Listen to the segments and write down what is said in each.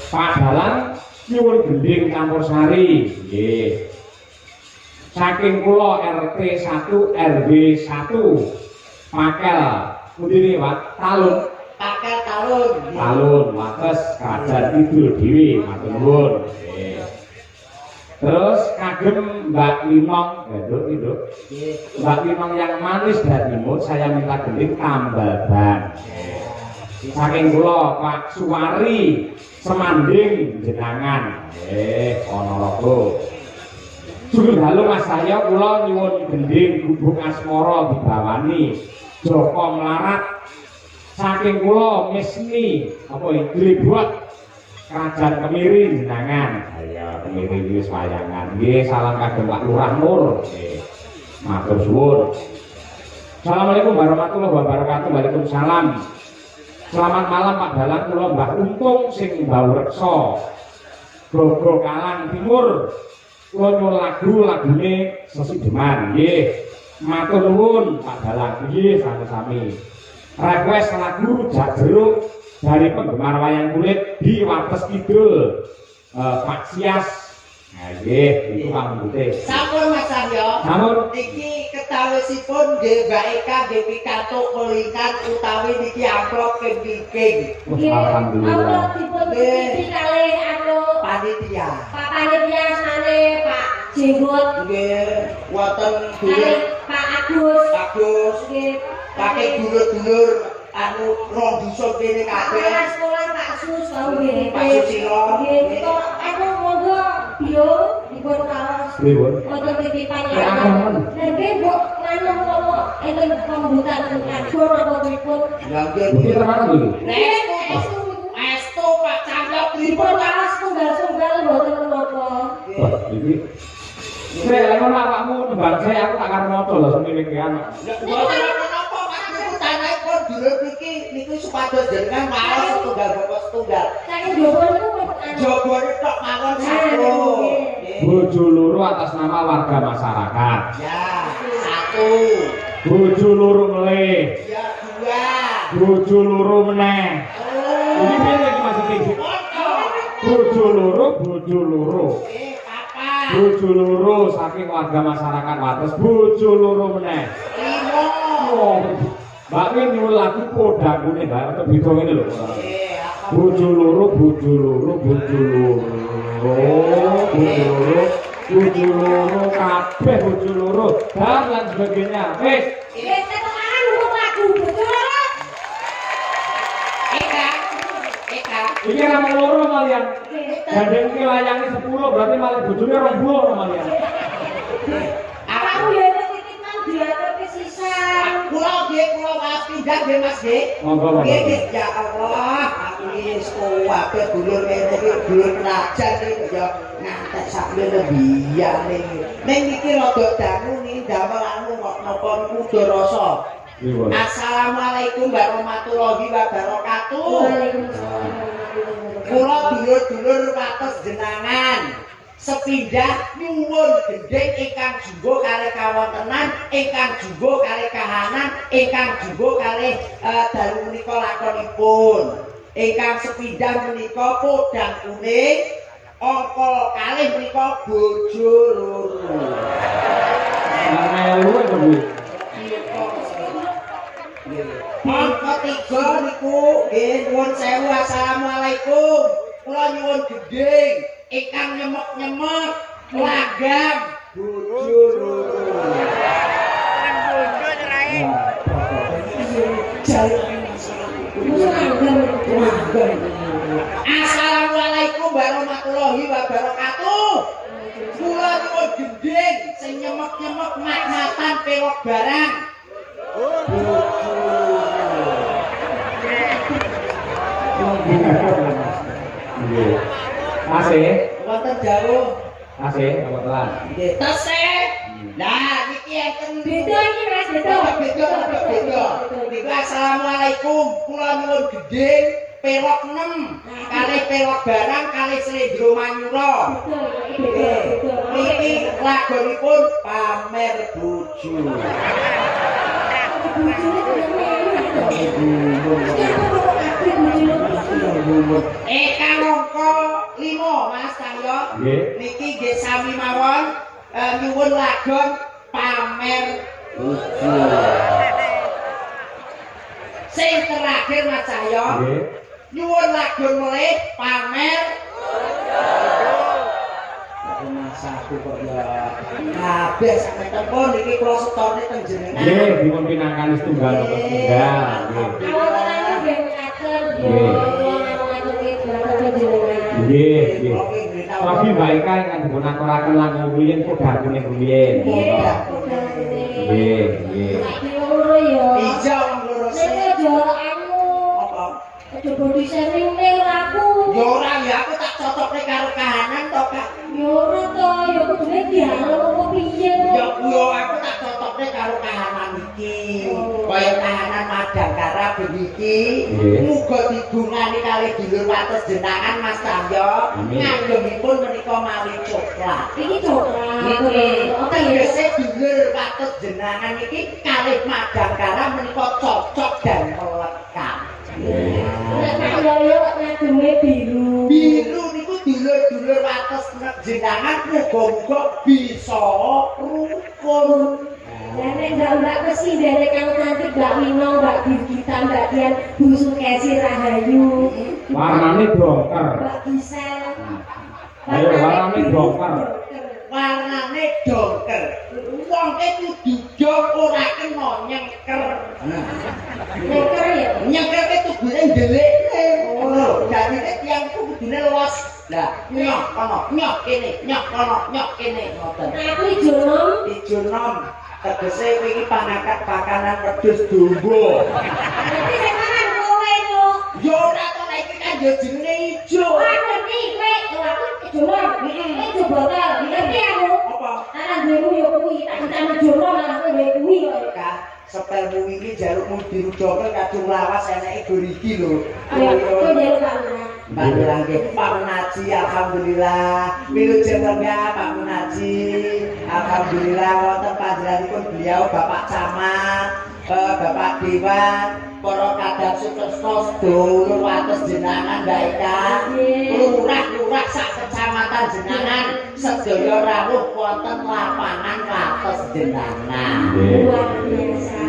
Pak Dalang nyuwun gending Campursari. Nggih. Saking kula RT 1 RW 1 Pakel pundi niki Pak? Talun. Pakel Talun. Talun wates Kerajaan Kidul dhewe matur nuwun. Nggih. Terus kagem Mbak Linong, Nduk. Mbak Linong yang manis dan imut saya minta gending tambal ban. Saking kula Pak Suwari Semanding jenangan. Ponorogo. Sugeng dalu Mas saya kula nyuwun gending gubuk asmara dibawani Joko Melarat. Saking kula Misni apa Glebot Kerajaan Kemiri jenengan. Ayo Kemiri wis wayangan. Nggih, salam kagem Pak Lurah Nur. Nggih. Matur suwun. Assalamualaikum warahmatullahi wabarakatuh. Waalaikumsalam. Selamat malam Pak Dalang, kula Mbah Untung sing mbau reksa. Gogo Kalang Timur. Kula nyuwun lagune Sesideman. Nggih. Matur nuwun Pak Dalang. Nggih, sami-sami. Request lagu Jak Jeruk dari penggemar wayang kulit di Wates Kidul, Pak Sias. Nah, nggih, itu pamungkute. Sampun Mas Cahyo. Sampun. Niki ketawisipun nggih Mbak Eka nggih pikantuk kelingan utawi niki amplop kending. Alhamdulillah. Amplop dipun titipi kalih Panitia. Pak Panitia sane Pak Jenggot. Nggih, wonten dulur Pak Agus. Bagus. Nggih. Pakai dulur-dulur anu rong dusun kene kabeh. Pak sekolah Pak Sus kau nggih. Pak Susilo. Nggih, kok anu monggo bio dipun kaos. Pripun? Wonten titipan Ya, ampun. Nggih, Bu, nganu kok enten pembutan ngajur apa pripun? Ya nggih. Bukti terang iki. Estu Pak Cahyo Dipun pripun kaos tunggal-tunggal mboten menapa. Wah, iki. Saya ngono awakmu nembang saya aku tak karo moto lho semene iki anak. Mboten napa Pak niku tanahipun dulur niki niku supados jenengan maos tunggal bapak tunggal. Saking jowo niku Jogone tok mawon satu. Bojo loro atas nama warga masyarakat. Ya, satu. Bojo loro melih. Ya, dua. Bojo loro meneh. Ini piye iki maksudnya? Bojo loro. Papat. Bojo loro saking warga masyarakat Wates. Bojo loro meneh. Lima. Oh, Mbak Win nyuwun lagu podangune Mbak untuk beda ngene lho. Apa? Bojo loro. Bojo loro kabeh bojo loro dan lain sebagainya. Wis. Wis tekan hukum lagu betul. Eka. Iki nama loro malian. Gandeng iki layange 10 berarti malah bojone 20 malian. Aku ya titipan diaturke sisan. Kula maaf pindah nggih Mas nggih. Monggo. Nggih, ya Allah, aku wis kuwabe dulur kene iki dulur kerajaan iki ya ngantek sak lebiyane. Ning iki rada dangu ning damel anu kok napa niku dorasa. Assalamualaikum warahmatullahi wabarakatuh. Waalaikumsalam. Kula dulur-dulur wates jenangan. Sepindah nyuwun gending ingkang jumbo kalih kawontenan, ingkang jumbo kalih kahanan, ingkang jumbo kalih dalu menika lakonipun. Ingkang sepindah menika podang kuning, angka kalih menika bojo loro. Melu itu Bu. Angka 3 niku nggih nuwun sewu assalamualaikum. Kula nyuwun gending ingkang nyemek-nyemek lagam bojo loro. Bojo nyerahe. Assalamualaikum warahmatullahi wabarakatuh. Kula nyuwun gending sing nyemek-nyemek mat-matan pelok barang. Masih? Wonten jauh. Masih, apa telan? Nggih, tesih. Lah niki enten Beda iki Mas, beda. beda. Niku assalamualaikum. Kula nyuwun gending pelok 6 kalih pelok barang kalih slendro manyura. Niki lagonipun pamer bojo. Kang angka 5 Mas Cahyo. Nggih. Niki nggih sami mawon nyuwun lagon pamer sing terakhir Mas Cahyo. Nggih. Nyuwun lagon mulih pamer Mas aku kok ya kabeh sampe telepon iki kula setone teng jenengan. Nggih, dipun pinangkani setunggal nopo setunggal. Nggih. Nggih, nggih. Tapi baik kan kan dipun aturaken langkung rumiyin padha kuning rumiyin. Nggih, nggih. Ijo wong loro sing apa? Coba disering ning aku. Ya ora ya aku tak cocokne karo kahanan to Kak. Ya ora to, ya kudune dialog apa piye. Ya kuwi aku tak cocokne karo kahanan iki. Kaya kahanan Madangkara beniki. Muga digungani kali dulur wates jenengan Mas Cahyo. Ngagungipun menika mawi coklat. Iki coklat. Tegese dulur wates jenengan iki kalih Madangkara menika cocok dan melekat. Nek yo ngagungnya biru. Biru niku dulur-dulur wates jenengan muga-muga bisa rukun. Nenek mbak mesti dari kamu nanti Mbak Wino, Mbak Birgita, Mbak Dian, Bu Sukesi Rahayu, Warnane dongker. Mbak Gisel. Ayo warnane dongker. Warnane dongker. Wong kudu dong ora kena nyengker. Neker ya. Nyengker tugune ndelik. Ngono. Dadine tiyang kudune los. Lah, nyok kono, nyok kene, nyok kono, nyok kene ngoten. Aku ijo nom. Ijo nom. Tegese iki pangangkat pakanan wedhus dombo. Nanti saya makan kowe yo. Yo ora to nek iki kan yo jenenge ijo. Aku ngerti kowe, yo aku ijo nom. Ijo botol, ngerti aku. Apa? Anak dhewe yo kuwi, tak ditama jono anak kowe kuwi kok. Kak, sepelmu iki jalukmu dirudoke kadung lawas eneke goriki lho. Ya, kowe jaluk Pak Lurah. Mbak Lurah, Pak Munaji, alhamdulillah. Wilujeng lenggah Pak Munaji. Alhamdulillah wonten panjenenganipun beliau Bapak Camat, Bapak Dewan, para kadang sukses sedulur wates jenengan Mbak Eka. Lurah-lurah sak kecamatan jenengan sedaya rawuh wonten lapangan wates jenengan. Luar biasa.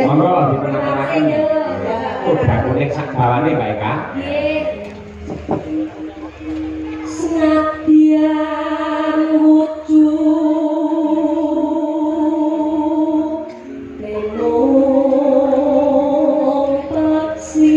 Monggo dipunaturaken. Padha kuning sak dawane Mbak Eka. Nggih. Senadyan wujud lenong peksi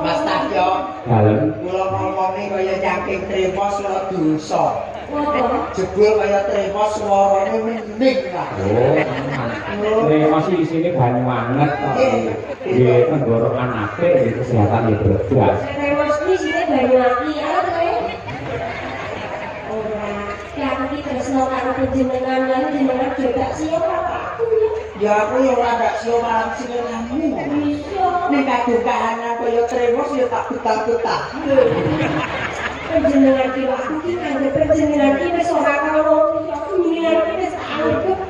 Mas Tahyo, Dalem. kula ngomongnya kaya cangking tremos lo dosa. Apa? Jebul kaya tremos suaranya mending lah. Oh, terima sih isine banyu anget kok. Nggih, tenggorokan apik, nggih kesehatan ya bergas. Terus ini sini banyu lagi, apa tuh? Ora, ya aku ki tresno karo panjenengan lan jenengan juga siapa aku ya. Ya aku ya ora ndak sio malam sinenanmu. Bisa. Nek kadung kahanan kaya tremos ya tak betah-betah. Panjenengan ki aku ki kangge panjenengan ki wis ora karo aku nyuwun ki wis tak anggap.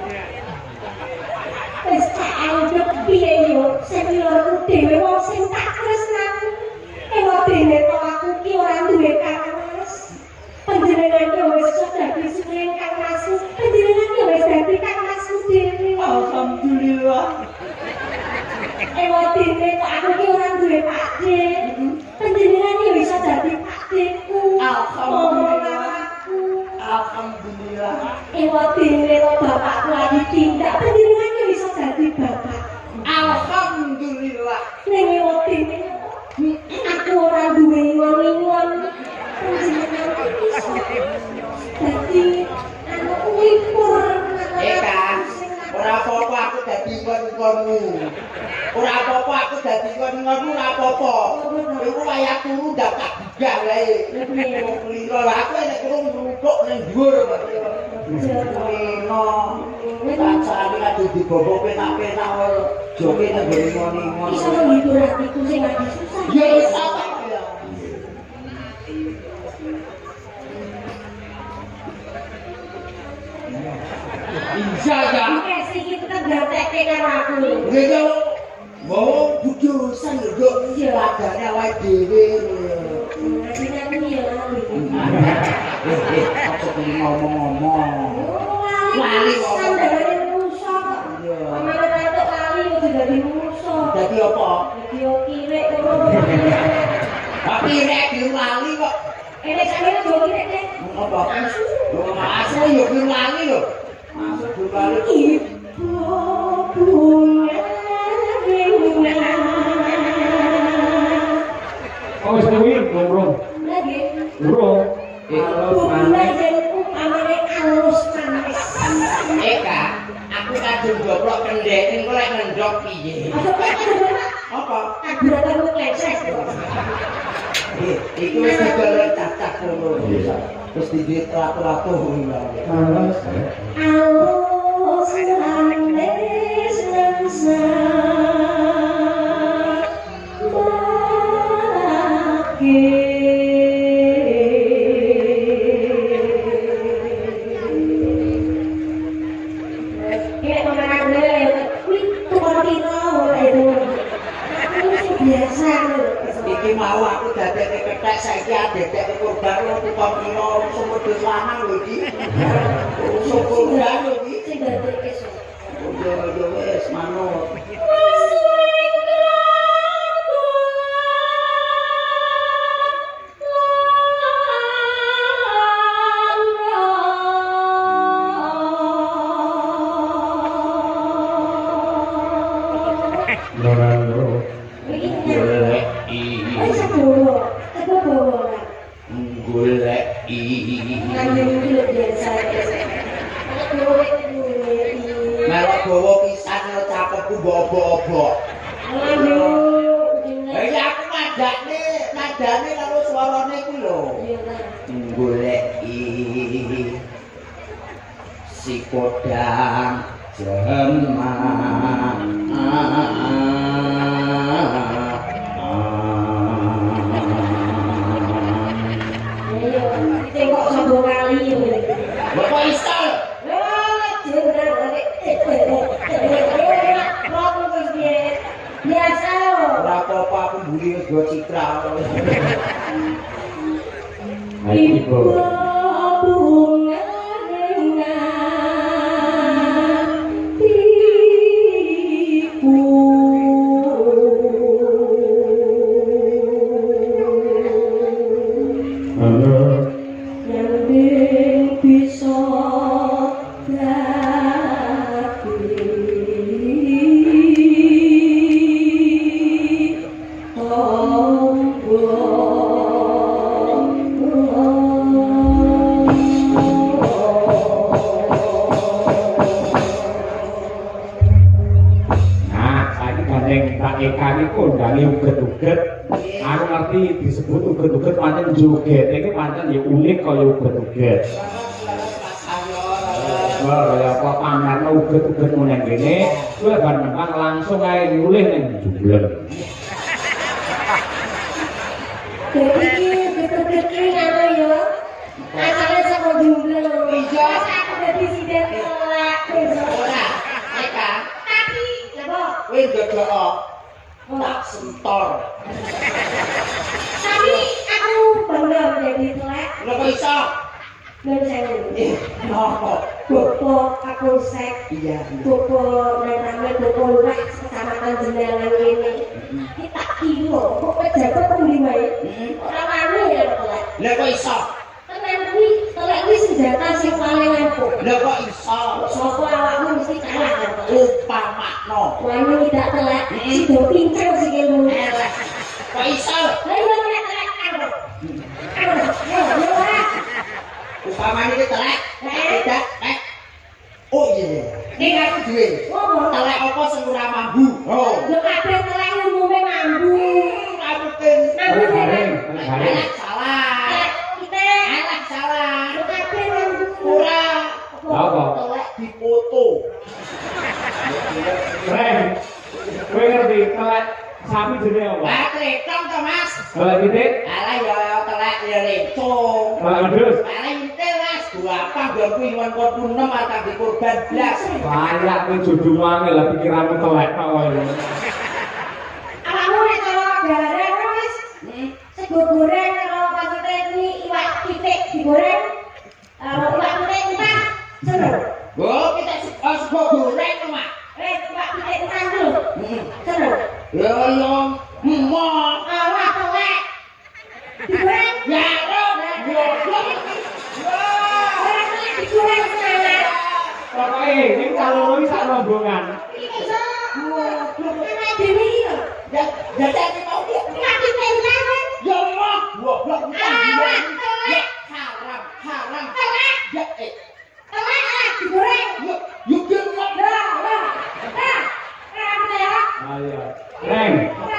Wis tak anggap piye yo, sing loro dhewe wong sing tak tresnani. Dene to aku ki ora duwe kangmas. Panjenengan ki wis dadi sing kangmasku. Panjenengan ki wis dadi kangmasku dhewe. Alhamdulillah. Dene to aku ki ora duwe pakde. Panjenengan ki wis dadi pakdeku. Alhamdulillah. Alhamdulillah. Dene to bapakku lagi tindak. Panjenengan ki wis dadi bapak. Alhamdulillah. Ning dene aku ora duwe ingon-ingon. Panjenengan ki iso dadi anu kuwi pur. Kan, ora apa-apa aku dadi kon nggonmu. Ora apa-apa aku dadi nggon-ngonmu ora apa-apa. Iku wayah turu ndak tak digah wae. Lino lah aku nek kurung ngrupuk ning dhuwur kok. Lino. Kacane kadhe dibobok penak-penak joke nang nggon-ngon. Iso menghibur hatiku sing lagi susah. Ya wis apa ya. Iya ya. Kasih iki tetep gantekke karo aku. Nggih yo. Mau jujusan yo iya padane awake dhewe. Ngasih aku ya lali. Aku pengen ngomong-ngomong. Lali kok. Sandalane musa kok. Amane entuk lali yo dadi musa. Dadi apa? Dadi yo kirek ngono. Tapi nek lali kok. Nek sampeyan yo kirek nek. Apa? Yo masuk yo lali yo. Masuk lali. Ibu bunga bunga. Oh, wis kuwi urung. Lagi. Urung. Bunga jenengku amane alus manis. Eka, aku kadung joplok kendhek engko lek ngendhok piye? Apa? Kaduratanmu klecek. Iku wis digolek cacah ngono. Terus dijit ratu-ratu ngono. Males. Alus manis rasa. Iki mau aku dadekke kethek saiki adek-adek korban tukang pira sumber dos lanang lho iki. Korban lho iki. Sing dadekke Yo wis manut. Loro. Melok bawa pisan capekku bobo-bobo. Ya aku nadane karo swarane ku lho. Goleki si kodang jemah. Tengok sambung kali ini. Bapak Isal. Biasa loh. Ora apa-apa aku mbuli wis go citra. Ibu. Bunga uget-uget, aku ngerti disebut uget-uget pancen joget, ini pancen ya unik kaya uget-uget. Wah, ya apa pamerno uget-uget meneng kene, kuwi bar menang langsung ae nyulih ning jumbleng. Jadi uget-uget ki ngono ya. Asale saka jumbleng. Iya, aku dadi sidet kelak. Ora, Eka. Tapi, lha Kowe jogok tak sentor. tapi aku bangga menjadi telek. Lha kok iso? Dan saya Napa? Bopo aku sek. Iya. Bopo namanya Bopo Lurah Kecamatan Jenderal ini. Kita kilo, kok pejabat pembeli baik. Orang anu ya telek. Lha kok iso? Telek kuwi senjata sing paling ampuh. Lha kok iso? Sopo awakmu mesti kalah kan telek. Upamakno. Wani tidak telek, sido pincang sikilmu. Kok iso? Lah iya telek anu. Upamane iki telek, tidak, Oh iya. Ning aku duwe. Apa? Telek apa sing ora mambu? Oh. Yo kabeh telek umume mambu. Ngabutin. Mambu garing. Alah salah. Kita Alah salah. yo kabeh mambu. Ora. Apa? Telek dipoto. Reng. Kowe ngerti telek sapi jenenge apa? Lah tretong to, Mas. Telek pitik, Alah ya telek ya lecong. telek wedhus. Paling entel Mas, gampang nggonku iwan korban 6 atau di korban blas. Banyak kowe jodoh maneh lah pikiranmu telek tok kowe. Awakmu nek cara gareng Mas. Sego goreng karo maksudnya ini iwak pitik digoreng. Iwak pitik entah. Seneng. Oh, kita sego goreng to, Mak. Iwak pitik entah lho. Seneng. Ya ya, emok. Awak telek. Digoreng. Ya, goblok. Orang telek digoreng seneng. Pokoke ning kaloro iki sak rombongan. Iki iso. Goblok. Ana dhewe iki lho. Ya, jadi mau dia. Iwak pitik entah kan. Ya emok, goblok. Awak telek. Haram, haram. Telek. Ya, Telek digoreng. yuk gemuk. Ayo. Reng,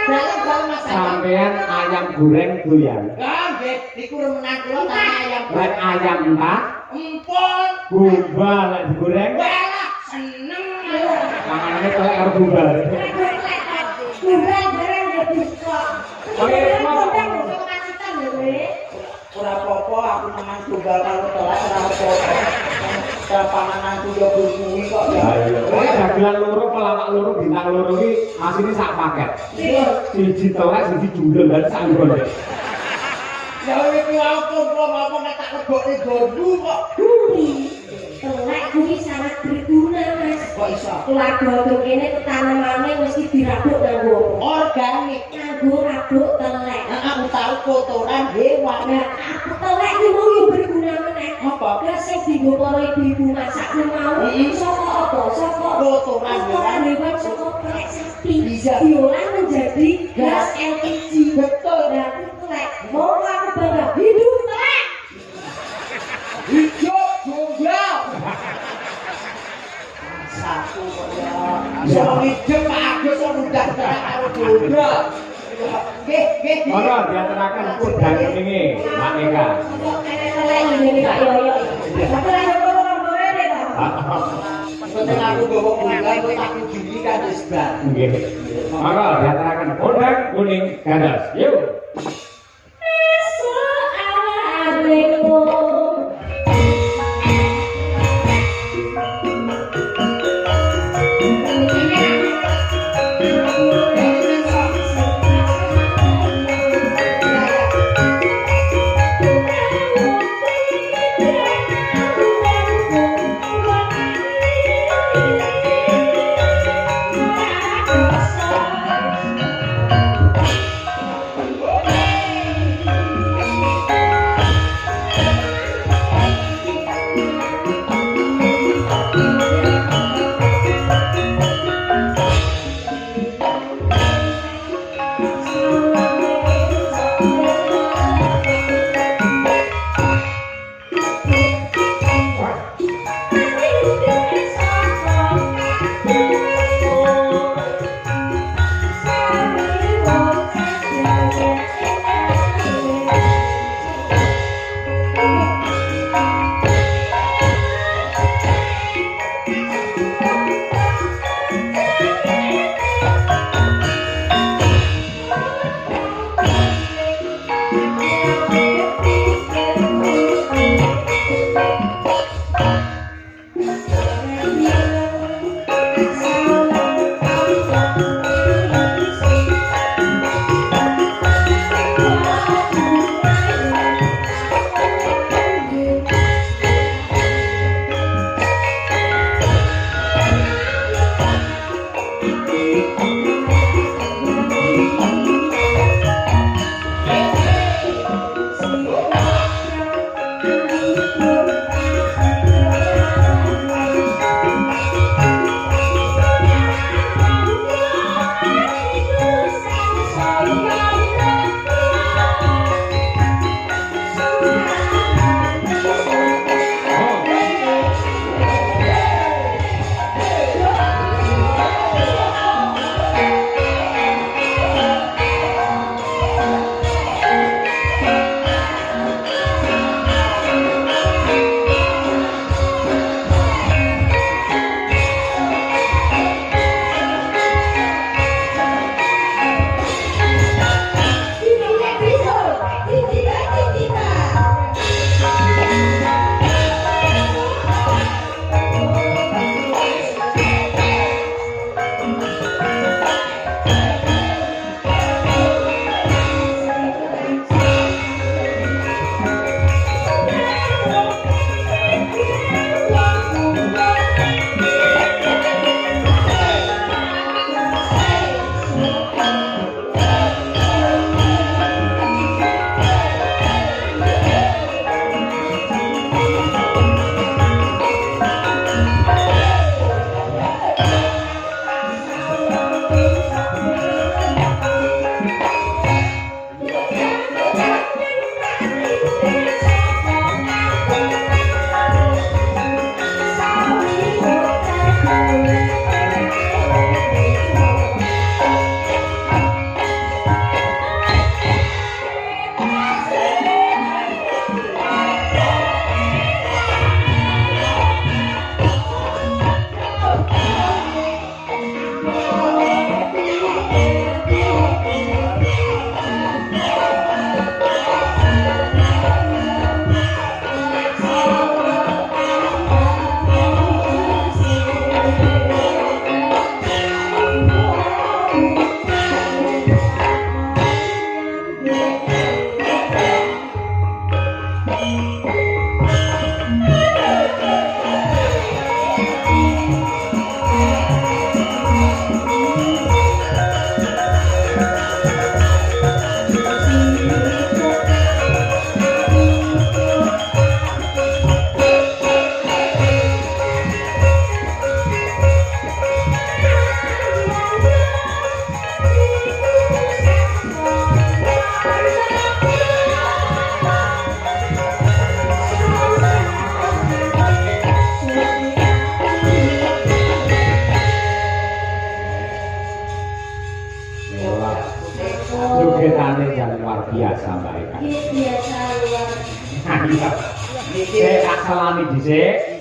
Dalam masalah. sampean ayam goreng doyan. Kan, iku remenan kula tak ayam. Lek ayam entah, Empon. gombal lek digoreng. Walah, seneng. Mangane telek karo gombal. Ora apa-apa aku mangan tunggal karo telek ora apa-apa. Pangananku yo kuwi kok ya. Ayo. Kowe dagelan loro pelawak loro bintang loro iki asine sak paket. Siji telek siji jundul dan sak nggon. Ya iki wae kumpul ngomong nek tak lebokne gondu kok. Telek kuwi sangat berguna, Mas. Kok iso? Keluarga tuh kene tanamane mesti dirabuk nganggo Organik. nganggo rabuk telek. Nah, aku tahu kotoran hewan. Nah, aku telek iki mau yo berguna meneh. Apa? Gas sing dienggo para ibu-ibu masak ku mau saka apa? Saka Kotoran hewan. hewan saka telek sapi. Bisa. Diolah menjadi gas LPG. Betul. Nah, itu telek. Mau aku bangga hidup telek. Hidup tunggal. Satu kok ya. Soal hidup Pak Agus udah terak karo tunggal. Nggih. Ora diaturaken udang ini, Mak Eka. Kok enek telek ngene Pak Yoyo. Tapi lah yo kok rombongan ta. Penting aku bawa tunggal kok tak kuduni kan wis bar. Nggih. Maka diaturaken udang kuning ganas. Yuk. jogetane yang luar biasa Mbak Eka. Biasa luar. Iya. Niki tak salami dhisik.